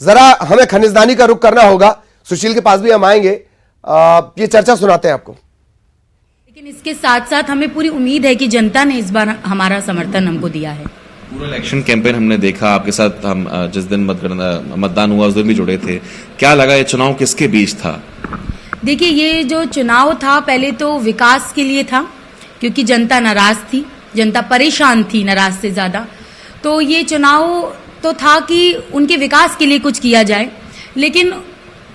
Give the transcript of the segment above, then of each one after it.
जरा हमें खनिजदानी का रुख करना होगा, सुशील के पास भी हम आएंगे। ये चर्चा सुनाते हैं आपको। लेकिन इसके साथ साथ हमें पूरी उम्मीद है कि जनता ने इस बार हमारा समर्थन हमको दिया है। पूरा इलेक्शन कैंपेन हमने देखा, आपके साथ हम जिस दिन मतदान हुआ उस दिन भी जुड़े थे। क्या लगा ये चुनाव किसके बीच था? देखिए, ये जो चुनाव था पहले तो विकास के लिए था, क्योंकि जनता नाराज थी, जनता परेशान थी नाराज से ज्यादा। तो ये चुनाव तो था कि उनके विकास के लिए कुछ किया जाए, लेकिन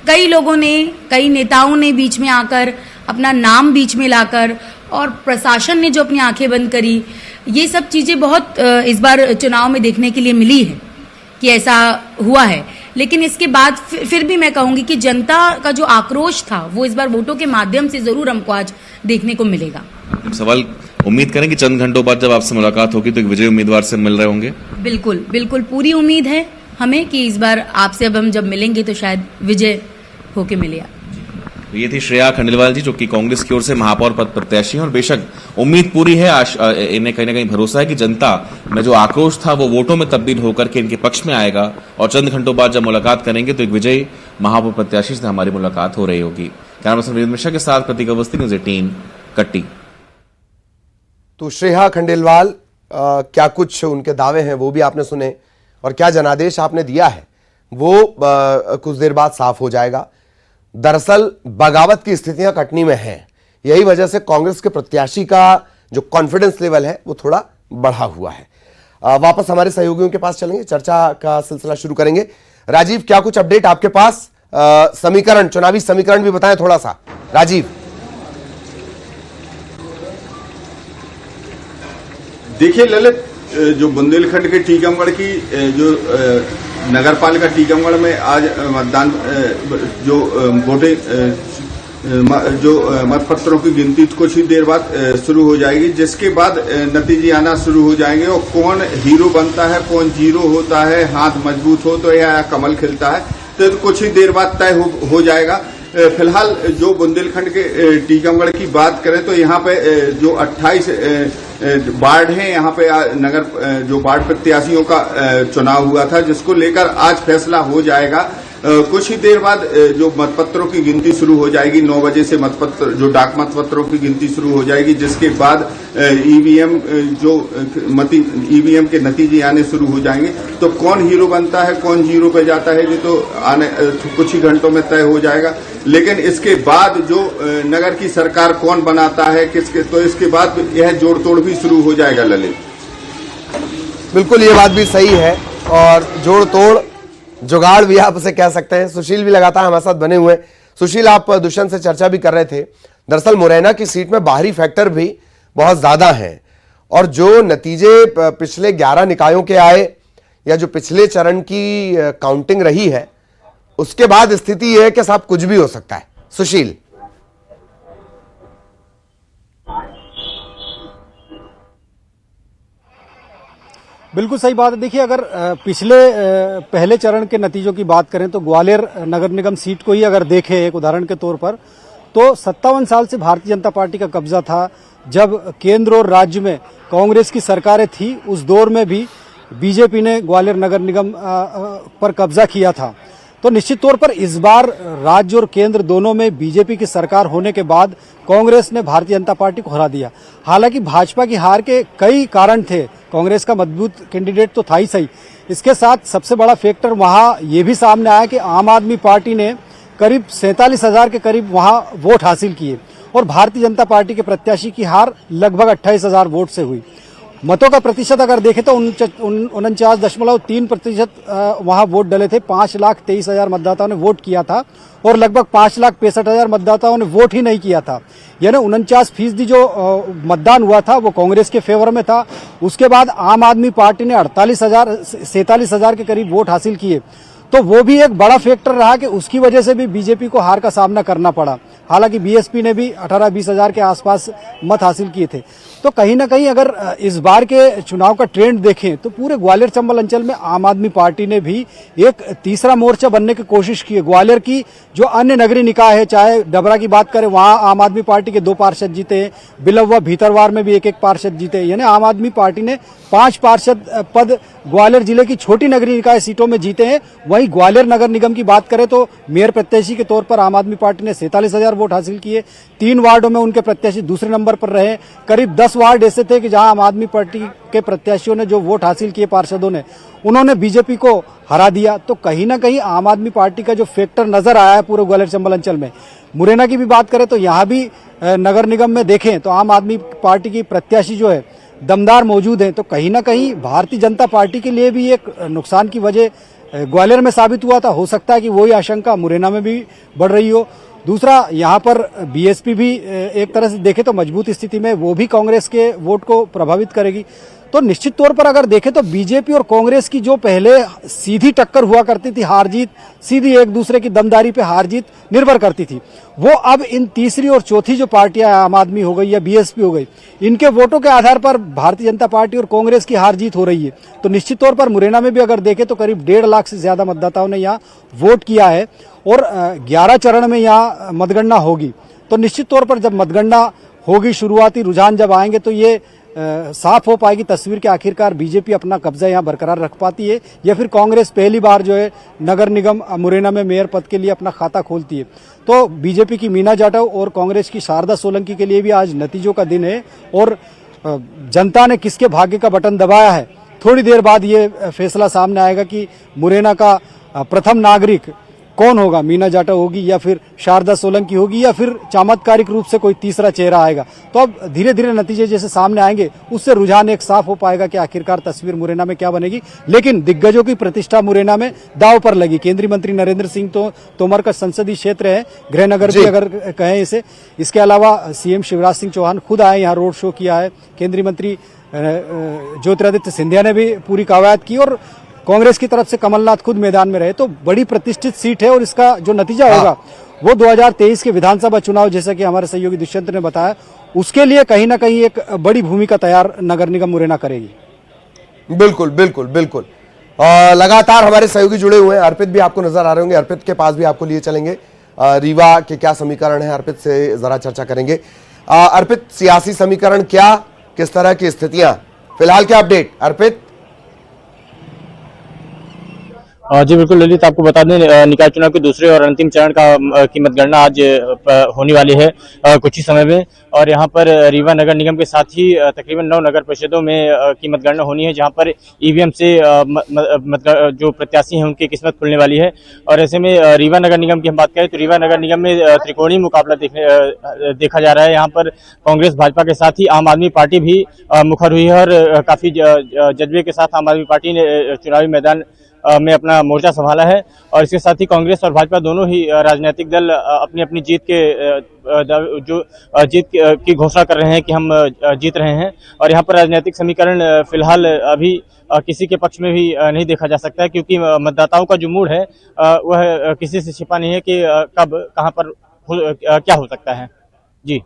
कई लोगों ने, कई नेताओं ने बीच में आकर अपना नाम बीच में लाकर, और प्रशासन ने जो अपनी आंखें बंद करी, ये सब चीजें बहुत इस बार चुनाव में देखने के लिए मिली है कि ऐसा हुआ है। लेकिन इसके बाद फिर भी मैं कहूंगी कि जनता का जो आक्रोश था वो इस बार वोटों के माध्यम से जरूर हमको आज देखने को मिलेगा। सवाल, उम्मीद करें कि चंद घंटों बाद जब आपसे मुलाकात होगी तो एक विजयी उम्मीदवार से मिल रहे होंगे? बिल्कुल बिल्कुल, पूरी उम्मीद है हमें कि इस बार आपसे अब हम जब मिलेंगे तो शायद विजय होके मिले। तो ये थी श्रेया खंडेलवाल जी, जो कि कांग्रेस की ओर से महापौर पद प्रत्याशी हैं, और बेशक उम्मीद पूरी है, इन्हें कहीं ना कहीं भरोसा है कि जनता में जो आक्रोश था वो वोटों में तब्दील होकर के इनके पक्ष में आएगा, और चंद घंटों बाद जब मुलाकात करेंगे तो एक विजयी महापौर प्रत्याशी से हमारी मुलाकात हो रही होगी। कैमरा पर्सन वीरेंद्र मिश्रा के साथ प्रतीक अवस्थी, न्यूज़ 18 कट्टी। तो श्रेया खंडेलवाल, क्या कुछ उनके दावे हैं वो भी आपने सुने, और क्या जनादेश आपने दिया है वो कुछ देर बाद साफ हो जाएगा। दरअसल बगावत की स्थितियां कटनी में हैं, यही वजह से कांग्रेस के प्रत्याशी का जो कॉन्फिडेंस लेवल है वो थोड़ा बढ़ा हुआ है। वापस हमारे सहयोगियों के पास चलेंगे, चर्चा का सिलसिला शुरू करेंगे। राजीव, क्या कुछ अपडेट आपके पास? समीकरण, चुनावी समीकरण भी बताएं थोड़ा सा, राजीव। देखिए ललित, जो बुंदेलखंड के टीकमगढ़ की जो नगर पालिका टीकमगढ़ में आज मतदान जो वोटिंग जो मतपत्रों की गिनती कुछ ही देर बाद शुरू हो जाएगी, जिसके बाद नतीजे आना शुरू हो जाएंगे, और कौन हीरो बनता है, कौन जीरो होता है, हाथ मजबूत हो तो या कमल खिलता है, तो कुछ ही देर बाद तय हो जाएगा। फिलहाल जो बुंदेलखंड के टीकमगढ़ की बात करें तो यहाँ पे जो 28 वार्ड हैं, यहाँ पे नगर जो वार्ड प्रत्याशियों का चुनाव हुआ था, जिसको लेकर आज फैसला हो जाएगा। कुछ ही देर बाद जो मतपत्रों की गिनती शुरू हो जाएगी, 9 बजे से मतपत्र जो डाक मतपत्रों की गिनती शुरू हो जाएगी, जिसके बाद ईवीएम जो ईवीएम के नतीजे आने शुरू हो जाएंगे। तो कौन हीरो बनता है, कौन जीरो पे जाता है, ये तो आने कुछ ही घंटों में तय हो जाएगा। लेकिन इसके बाद जो नगर की सरकार कौन बनाता है किसके, तो इसके बाद यह जोड़ तोड़ भी शुरू हो जाएगा ललित। बिल्कुल, ये बात भी सही है, और जोड़ तोड़ जुगाड़ भी आप उसे कह सकते हैं। सुशील भी लगातार हमारे साथ बने हुए। सुशील, आप दुष्यंत से चर्चा भी कर रहे थे। दरअसल मुरैना की सीट में बाहरी फैक्टर भी बहुत ज्यादा हैं, और जो नतीजे पिछले 11 निकायों के आए, या जो पिछले चरण की काउंटिंग रही है, उसके बाद स्थिति यह है कि साहब कुछ भी हो सकता है। सुशील, बिल्कुल सही बात है। देखिए, अगर पिछले पहले चरण के नतीजों की बात करें तो ग्वालियर नगर निगम सीट को ही अगर देखें एक उदाहरण के तौर पर, तो 57 साल से भारतीय जनता पार्टी का कब्जा था। जब केंद्र और राज्य में कांग्रेस की सरकारें थी, उस दौर में भी बीजेपी ने ग्वालियर नगर निगम पर कब्जा किया था। तो निश्चित तौर पर इस बार राज्य और केंद्र दोनों में बीजेपी की सरकार होने के बाद कांग्रेस ने भारतीय जनता पार्टी को हरा दिया। हालांकि भाजपा की हार के कई कारण थे, कांग्रेस का मजबूत कैंडिडेट तो था ही सही, इसके साथ सबसे बड़ा फैक्टर वहां ये भी सामने आया कि आम आदमी पार्टी ने करीब 47,000 के करीब वहां वोट हासिल किए, और भारतीय जनता पार्टी के प्रत्याशी की हार लगभग 28,000 वोट से हुई। मतों का प्रतिशत अगर देखें तो 49.3% वहां वोट डले थे। 5,23,000 मतदाताओं ने वोट किया था, और लगभग 5,65,000 मतदाताओं ने वोट ही नहीं किया था। यानी 49% जो मतदान हुआ था वो कांग्रेस के फेवर में था। उसके बाद आम आदमी पार्टी ने 47,000 के करीब वोट हासिल किए, तो वो भी एक बड़ा फैक्टर रहा कि उसकी वजह से भी बीजेपी को हार का सामना करना पड़ा। हालांकि बीएसपी ने भी 18-20 हजार के आसपास मत हासिल किए थे। तो कहीं ना कहीं अगर इस बार के चुनाव का ट्रेंड देखें तो पूरे ग्वालियर चंबल अंचल में आम आदमी पार्टी ने भी एक तीसरा मोर्चा बनने की कोशिश की है। ग्वालियर की जो अन्य नगरीय निकाय है, चाहे डबरा की बात करें, वहां आम आदमी पार्टी के 2 पार्षद जीते हैं, बिलवा भीतरवार में भी 1-1 पार्षद जीते हैं। यानी आम आदमी पार्टी ने 5 पार्षद पद ग्वालियर जिले की छोटी नगरीय निकाय सीटों में जीते हैं। वहीं ग्वालियर नगर निगम की बात करें तो मेयर प्रत्याशी के तौर पर आम आदमी पार्टी ने 47,000 वोट हासिल किए। 3 वार्डों में उनके प्रत्याशी दूसरे नंबर पर रहे। करीब 10 वार्ड ऐसे थे कि जहां आम आदमी पार्टी के प्रत्याशियों ने जो वोट हासिल किए, पार्षदों ने, उन्होंने बीजेपी को हरा दिया। तो कहीं ना कहीं आम आदमी पार्टी का जो फैक्टर नजर आया है पूरे ग्वालियर चंबल अंचल में। मुरैना की भी बात करें तो यहाँ भी नगर निगम में देखें तो आम आदमी पार्टी की प्रत्याशी जो है दमदार मौजूद हैं। तो कहीं ना कहीं भारतीय जनता पार्टी के लिए भी एक नुकसान की वजह ग्वालियर में साबित हुआ था। हो सकता है कि वही आशंका मुरैना में भी बढ़ रही हो। दूसरा, यहाँ पर बीएसपी भी एक तरह से देखें तो मजबूत स्थिति में, वो भी कांग्रेस के वोट को प्रभावित करेगी। तो निश्चित तौर पर अगर देखें तो बीजेपी और कांग्रेस की जो पहले सीधी टक्कर हुआ करती थी, हार जीत सीधी एक दूसरे की दमदारी पे हार जीत निर्भर करती थी, वो अब इन तीसरी और चौथी जो पार्टियां, आम आदमी हो गई या बीएसपी हो गई, इनके वोटों के आधार पर भारतीय जनता पार्टी और कांग्रेस की हार जीत हो रही है। तो निश्चित तौर पर मुरैना में भी अगर देखें तो करीब 1.5 लाख से ज्यादा मतदाताओं ने यहाँ वोट किया है और 11 चरण में यहाँ मतगणना होगी। तो निश्चित तौर पर जब मतगणना होगी, शुरुआती रुझान जब आएंगे तो ये साफ हो पाएगी तस्वीर कि आखिरकार बीजेपी अपना कब्जा यहाँ बरकरार रख पाती है या फिर कांग्रेस पहली बार जो है नगर निगम मुरैना में मेयर पद के लिए अपना खाता खोलती है। तो बीजेपी की मीना जाटव और कांग्रेस की शारदा सोलंकी के लिए भी आज नतीजों का दिन है और जनता ने किसके भाग्य का बटन दबाया है, थोड़ी देर बाद ये फैसला सामने आएगा कि मुरैना का प्रथम नागरिक कौन होगा, मीना जाटव होगी या फिर शारदा सोलंकी होगी या फिर चमत्कारिक रूप से कोई तीसरा चेहरा आएगा। तो अब धीरे धीरे नतीजे जैसे सामने आएंगे उससे रुझान एक साफ हो पाएगा कि आखिरकार तस्वीर मुरैना में क्या बनेगी। लेकिन दिग्गजों की प्रतिष्ठा मुरैना में दांव पर लगी। केंद्रीय मंत्री नरेंद्र सिंह तोमर का संसदीय क्षेत्र है, गृहनगर भी अगर कहें इसे। इसके अलावा सीएम शिवराज सिंह चौहान खुद आए, यहाँ रोड शो किया है। केंद्रीय मंत्री ज्योतिरादित्य सिंधिया ने भी पूरी कवायद की और कांग्रेस की तरफ से कमलनाथ खुद मैदान में रहे। तो बड़ी प्रतिष्ठित सीट है और इसका जो नतीजा होगा वो 2023 के विधानसभा चुनाव, जैसा कि हमारे सहयोगी दुष्यंत ने बताया, उसके लिए कहीं ना कहीं एक बड़ी भूमिका तैयार नगर निगम मुरैना करेगी। बिल्कुल बिल्कुल बिल्कुल। लगातार हमारे सहयोगी जुड़े हुए हैं। अर्पित भी आपको नजर आ रहे होंगे, अर्पित के पास भी आपको लिए चलेंगे। रीवा के क्या समीकरण है, अर्पित से जरा चर्चा करेंगे। अर्पित, सियासी समीकरण क्या, किस तरह की स्थितियां फिलहाल, क्या अपडेट अर्पित? जी बिल्कुल ललित, आपको बता दें निकाय चुनाव के दूसरे और अंतिम चरण की मतगणना आज होने वाली है कुछ ही समय में। और यहाँ पर रीवा नगर निगम के साथ ही तकरीबन 9 नगर परिषदों में की मतगणना होनी है, जहाँ पर ईवीएम से जो प्रत्याशी हैं उनकी किस्मत खुलने वाली है। और ऐसे में रीवा नगर निगम की हम बात करें तो रीवा नगर निगम में त्रिकोणीय मुकाबला देखा जा रहा है। यहाँ पर कांग्रेस भाजपा के साथ ही आम आदमी पार्टी भी मुखर हुई है और काफी जज्बे के साथ आम आदमी पार्टी ने चुनावी मैदान में अपना मोर्चा संभाला है। और इसके साथ ही कांग्रेस और भाजपा दोनों ही राजनीतिक दल अपनी अपनी जीत की घोषणा कर रहे हैं कि हम जीत रहे हैं। और यहाँ पर राजनीतिक समीकरण फिलहाल अभी किसी के पक्ष में भी नहीं देखा जा सकता है, क्योंकि मतदाताओं का जो मूड है वह किसी से छिपा नहीं है कि कब कहाँ पर क्या हो सकता है। जी।